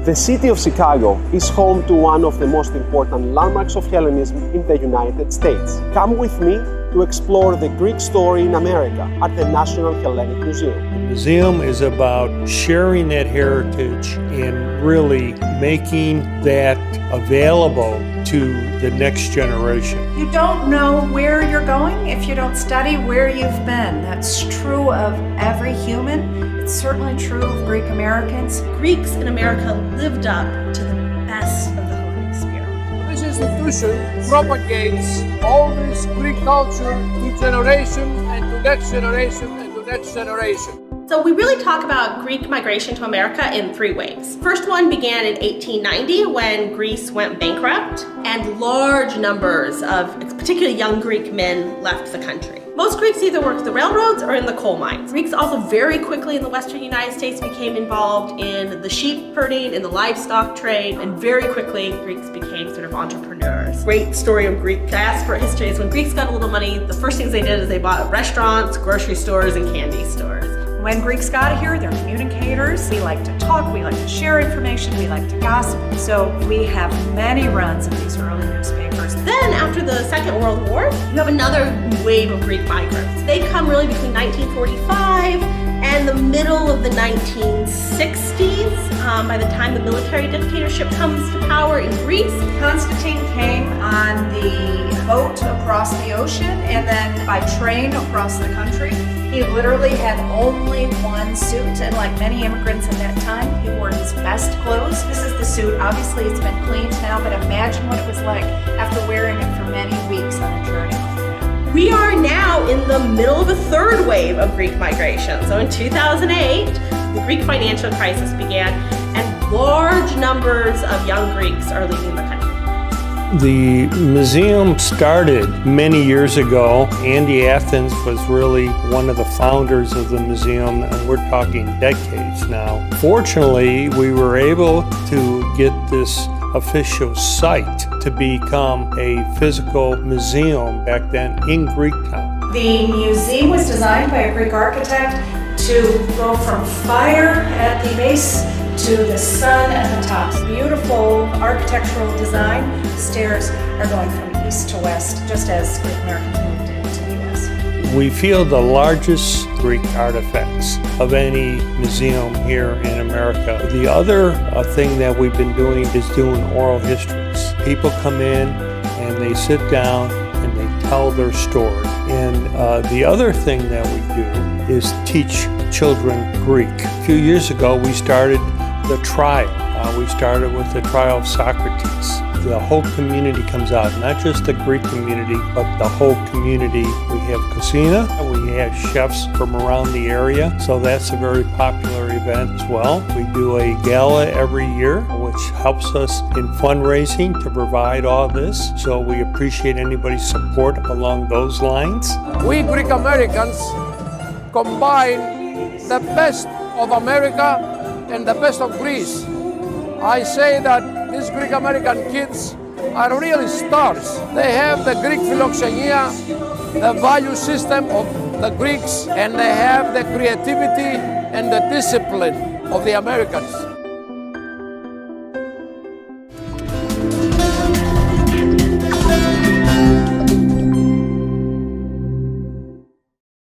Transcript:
The city of Chicago is home to one of the most important landmarks of Hellenism in the United States. Come with me to explore the Greek story in America at the National Hellenic Museum. The museum is about sharing that heritage and really making that available to the next generation. You don't know where you're going if you don't study where you've been. That's true of every human. It's certainly true of Greek Americans. Greeks in America lived up to the best of the Hellenic spirit. This institution propagates all this Greek culture to generation and to next generation and to next generation. So we really talk about Greek migration to America in three waves. First one began in 1890 when Greece went bankrupt and large numbers of particularly young Greek men left the country. Most Greeks either worked the railroads or in the coal mines. Greeks also very quickly in the western United States became involved in the sheep herding, in the livestock trade, and very quickly Greeks became sort of entrepreneurs. Great story of Greek diaspora history is when Greeks got a little money, the first things they did is they bought restaurants, grocery stores, and candy stores. When Greeks got here, they're communicators. We like to talk, we like to share information, we like to gossip. So we have many runs of these early newspapers. Then after the Second World War, you have another wave of Greek migrants. They come really between 1945 and the middle of the 1960s. By the time the military dictatorship comes to power in Greece. Constantine came on the boat across the ocean and then by train across the country. He literally had only one suit, and like many immigrants at that time, he wore his best clothes. This is the suit. Obviously, it's been cleaned now, but imagine what it was like after wearing it for many weeks on a journey. We are now in the middle of a third wave of Greek migration. So in 2008, the Greek financial crisis began, and large numbers of young Greeks are leaving the country. The museum started many years ago. Athens was really one of the founders of the museum, and we're talking decades now. Fortunately, we were able to get this official site to become a physical museum back then in Greektown. The museum was designed by a Greek architect to go from fire at the base to the sun at the top. Beautiful architectural design. The stairs are going from east to west, just as Greek Americans moved into the U.S. We feel the largest Greek artifacts of any museum here in America. The other thing that we've been doing is doing oral histories. People come in and they sit down and they tell their story. And the other thing that we do is teach children Greek. A few years ago, we started the trial. We started with the trial of Socrates. The whole community comes out, not just the Greek community, but the whole community. We have Kusina, we have chefs from around the area, so that's a very popular event as well. We do a gala every year, which helps us in fundraising to provide all this, so we appreciate anybody's support along those lines. We Greek Americans combine the best of America and the best of Greece. I say that these Greek American kids are really stars. They have the Greek philoxenia, the value system of the Greeks, and they have the creativity and the discipline of the Americans.